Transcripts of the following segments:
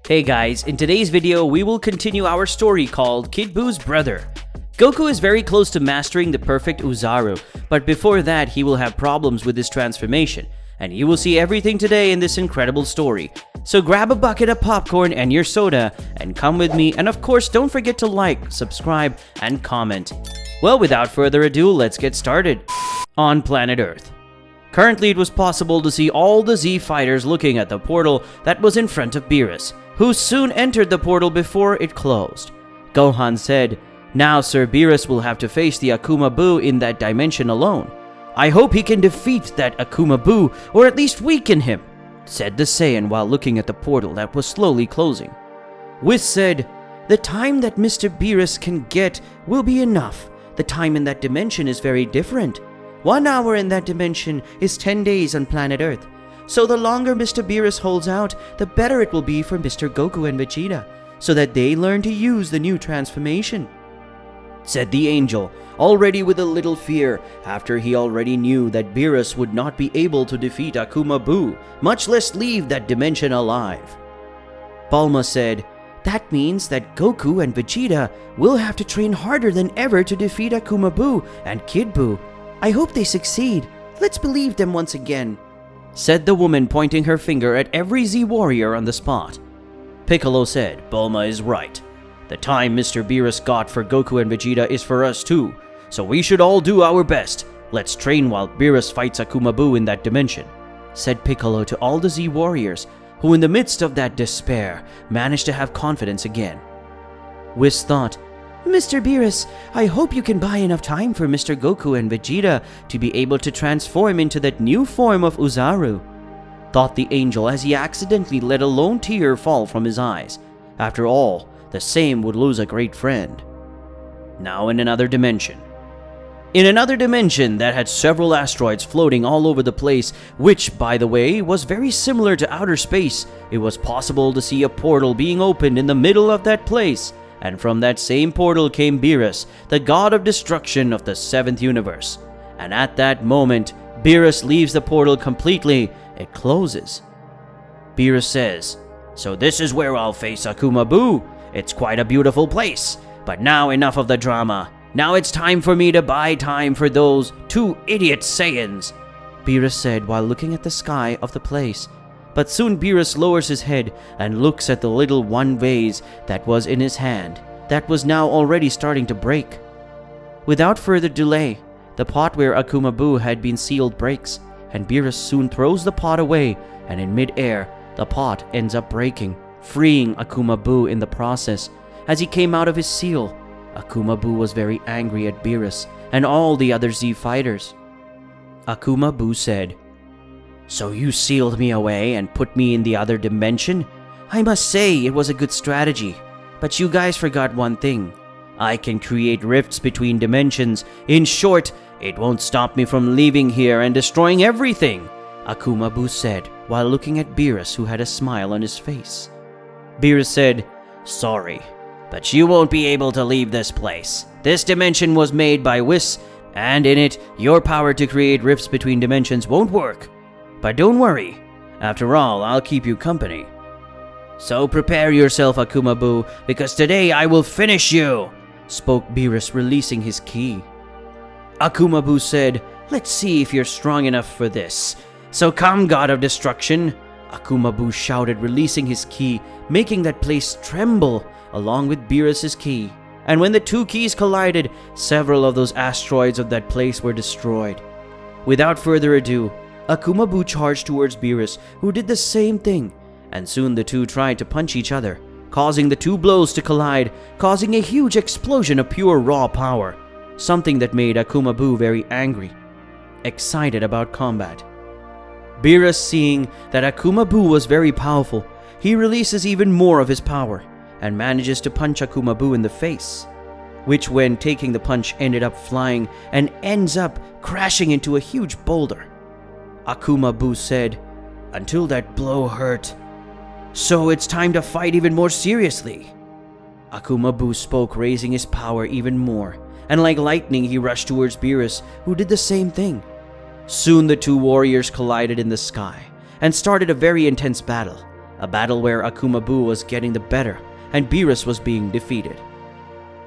Hey guys, in today's video we will continue our story called Kid Buu's Brother. Goku is very close to mastering the perfect Oozaru, but before that he will have problems with his transformation, and you will see everything today in this incredible story. So grab a bucket of popcorn and your soda and come with me, and of course don't forget to like, subscribe, and comment. Well, without further ado, let's get started. On planet Earth. Currently, it was possible to see all the Z fighters looking at the portal that was in front of Beerus, who soon entered the portal before it closed. Gohan said, "Now Sir Beerus will have to face the Akuma Buu in that dimension alone. I hope he can defeat that Akuma Buu, or at least weaken him," said the Saiyan while looking at the portal that was slowly closing. Whis said, "The time that Mr. Beerus can get will be enough. The time in that dimension is very different. 1 hour in that dimension is 10 days on planet Earth. So the longer Mr. Beerus holds out, the better it will be for Mr. Goku and Vegeta, so that they learn to use the new transformation," said the angel, already with a little fear, after he already knew that Beerus would not be able to defeat Akuma Buu, much less leave that dimension alive. Bulma said, "That means that Goku and Vegeta will have to train harder than ever to defeat Akuma Buu and Kid Buu. I hope they succeed. Let's believe them once again," said the woman, pointing her finger at every Z warrior on the spot. Piccolo said, "Bulma is right. The time Mr. Beerus got for Goku and Vegeta is for us too, so we should all do our best. Let's train while Beerus fights Akuma Buu in that dimension," said Piccolo to all the Z warriors, who in the midst of that despair managed to have confidence again. Whis thought, "Mr. Beerus, I hope you can buy enough time for Mr. Goku and Vegeta to be able to transform into that new form of Oozaru," thought the angel as he accidentally let a lone tear fall from his eyes. After all, the same would lose a great friend. Now in another dimension. In another dimension that had several asteroids floating all over the place, which, by the way, was very similar to outer space, it was possible to see a portal being opened in the middle of that place. And from that same portal came Beerus, the god of destruction of the 7th universe. And at that moment, Beerus leaves the portal completely. It closes. Beerus says, "So this is where I'll face Akuma Buu. It's quite a beautiful place. But now enough of the drama. Now it's time for me to buy time for those 2 idiot Saiyans," Beerus said while looking at the sky of the place. But soon Beerus lowers his head and looks at the little one vase that was in his hand, that was now already starting to break. Without further delay, the pot where Akuma Buu had been sealed breaks, and Beerus soon throws the pot away, and in mid-air, the pot ends up breaking, freeing Akuma Buu in the process. As he came out of his seal, Akuma Buu was very angry at Beerus and all the other Z fighters. Akuma Buu said, "So you sealed me away and put me in the other dimension? I must say it was a good strategy. But you guys forgot one thing. I can create rifts between dimensions. In short, it won't stop me from leaving here and destroying everything," Akuma Buu said while looking at Beerus, who had a smile on his face. Beerus said, "Sorry, but you won't be able to leave this place. This dimension was made by Whis, and in it, your power to create rifts between dimensions won't work. But don't worry, after all, I'll keep you company. So prepare yourself, Akuma Buu, because today I will finish you," spoke Beerus, releasing his ki. Akuma Buu said, "Let's see if you're strong enough for this. So come, god of destruction," Akuma Buu shouted, releasing his ki, making that place tremble along with Beerus's ki. And when the 2 keys collided, several of those asteroids of that place were destroyed. Without further ado, Akuma Buu charged towards Beerus, who did the same thing, and soon the two tried to punch each other, causing the 2 blows to collide, causing a huge explosion of pure raw power, something that made Akuma Buu very angry, excited about combat. Beerus, seeing that Akuma Buu was very powerful, he releases even more of his power, and manages to punch Akuma Buu in the face, which when taking the punch ended up flying and ends up crashing into a huge boulder. Akuma Buu said, "Until that blow hurt. So it's time to fight even more seriously." Akuma Buu spoke, raising his power even more, and like lightning he rushed towards Beerus, who did the same thing. Soon the 2 warriors collided in the sky and started a very intense battle. a battle where Akuma Buu was getting the better and Beerus was being defeated.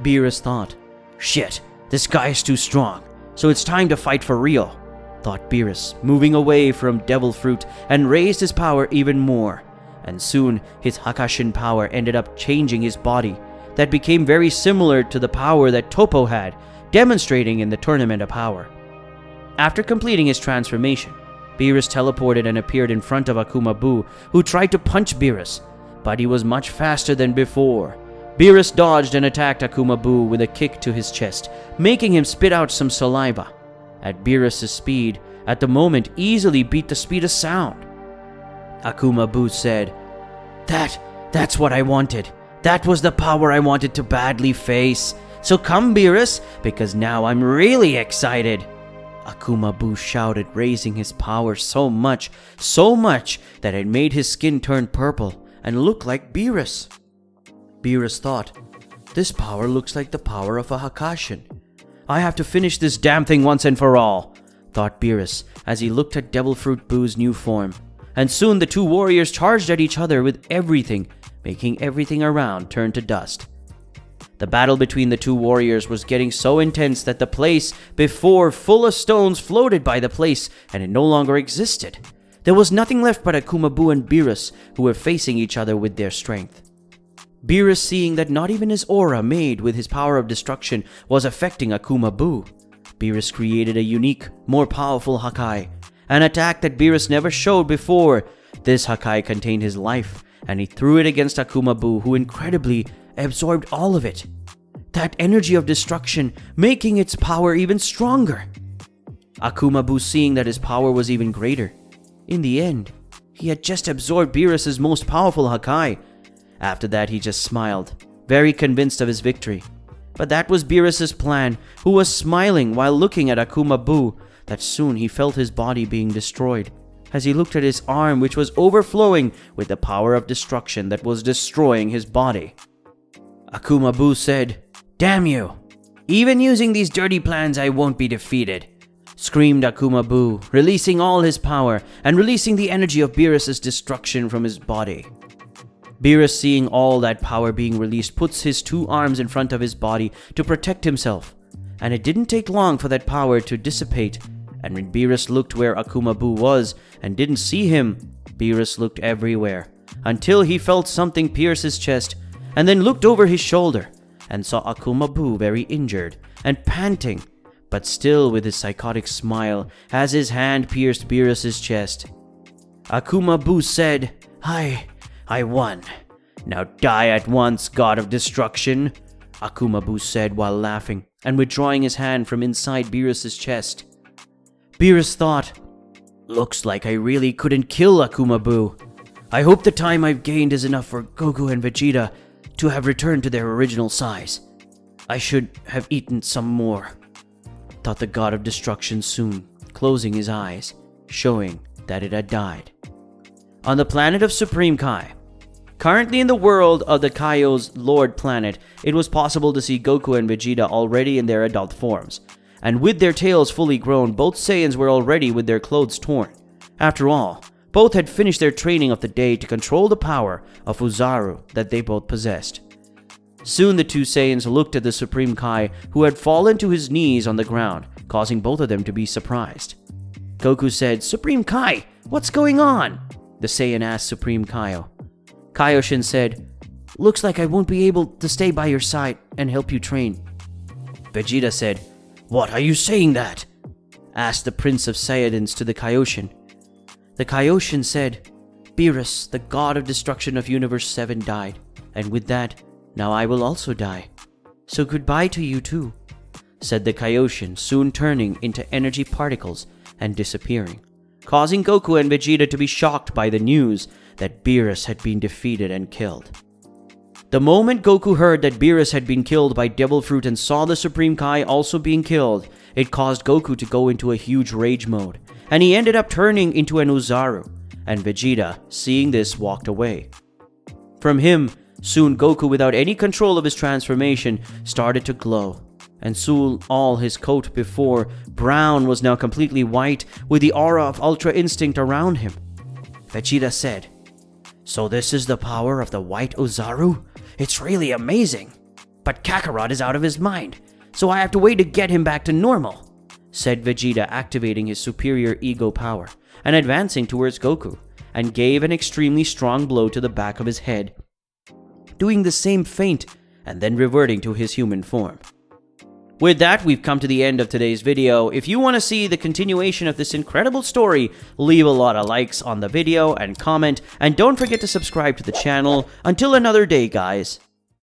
Beerus thought, "Shit, this guy is too strong, so it's time to fight for real," thought Beerus, moving away from Devil Fruit and raised his power even more, and soon his Hakashin power ended up changing his body that became very similar to the power that Toppo had, demonstrating in the Tournament of Power. After completing his transformation, Beerus teleported and appeared in front of Akuma Buu, who tried to punch Beerus, but he was much faster than before. Beerus dodged and attacked Akuma Buu with a kick to his chest, making him spit out some saliva. At Beerus' speed, at the moment easily beat the speed of sound. Akuma Buu said, That's what I wanted. That was the power I wanted to badly face. So come, Beerus, because now I'm really excited." Akuma Buu shouted, raising his power so much that it made his skin turn purple and look like Beerus. Beerus thought, "This power looks like the power of a Hakashin. I have to finish this damn thing once and for all," thought Beerus as he looked at Devil Fruit Buu's new form. And soon the two warriors charged at each other with everything, making everything around turn to dust. The battle between the two warriors was getting so intense that the place before full of stones floated by the place and it no longer existed. There was nothing left but Akuma Buu and Beerus, who were facing each other with their strength. Beerus, seeing that not even his aura made with his power of destruction was affecting Akuma Buu, Beerus created a unique, more powerful Hakai, an attack that Beerus never showed before. This Hakai contained his life, and he threw it against Akuma Buu, who incredibly absorbed all of it. That energy of destruction, making its power even stronger. Akuma Buu, seeing that his power was even greater. In the end, he had just absorbed Beerus' most powerful Hakai. After that, he just smiled, very convinced of his victory. But that was Beerus' plan, who was smiling while looking at Akuma Buu, that soon he felt his body being destroyed, as he looked at his arm, which was overflowing with the power of destruction that was destroying his body. Akuma Buu said, "Damn you! Even using these dirty plans, I won't be defeated," screamed Akuma Buu, releasing all his power and releasing the energy of Beerus' destruction from his body. Beerus, seeing all that power being released, puts his two arms in front of his body to protect himself, and it didn't take long for that power to dissipate. And when Beerus looked where Akuma Buu was and didn't see him, Beerus looked everywhere until he felt something pierce his chest, and then looked over his shoulder and saw Akuma Buu very injured and panting, but still with his psychotic smile as his hand pierced Beerus' chest. Akuma Buu said, I won. Now die at once, God of Destruction," Akuma Buu said while laughing and withdrawing his hand from inside Beerus' chest. Beerus thought, "Looks like I really couldn't kill Akuma Buu. I hope the time I've gained is enough for Goku and Vegeta to have returned to their original size. I should have eaten some more," thought the God of Destruction, soon closing his eyes, showing that it had died. On the planet of Supreme Kai. Currently in the world of the Kaio's Lord planet, it was possible to see Goku and Vegeta already in their adult forms, and with their tails fully grown, both Saiyans were already with their clothes torn. After all, both had finished their training of the day to control the power of Oozaru that they both possessed. Soon the two Saiyans looked at the Supreme Kai, who had fallen to his knees on the ground, causing both of them to be surprised. Goku said, "Supreme Kai, what's going on?" the Saiyan asked Supreme Kaio. Kaioshin said, "Looks like I won't be able to stay by your side and help you train." Vegeta said, "What are you saying that?" asked the Prince of Saiyajins to the Kaioshin. The Kaioshin said, "Beerus, the God of Destruction of Universe 7, died, and with that, now I will also die. So goodbye to you too," said the Kaioshin, soon turning into energy particles and disappearing, causing Goku and Vegeta to be shocked by the news that Beerus had been defeated and killed. The moment Goku heard that Beerus had been killed by Devil Fruit and saw the Supreme Kai also being killed, it caused Goku to go into a huge rage mode, and he ended up turning into an Oozaru, and Vegeta, seeing this, walked away. From him, soon Goku, without any control of his transformation, started to glow, and soon all his coat before brown was now completely white with the aura of Ultra Instinct around him. Vegeta said, So this is the power of the white Oozaru? It's really amazing. But Kakarot is out of his mind, so I have to wait to get him back to normal, said Vegeta, activating his superior ego power and advancing towards Goku, and gave an extremely strong blow to the back of his head, doing the same feint and then reverting to his human form. With that, we've come to the end of today's video. If you want to see the continuation of this incredible story, leave a lot of likes on the video and comment, and don't forget to subscribe to the channel. Until another day, guys.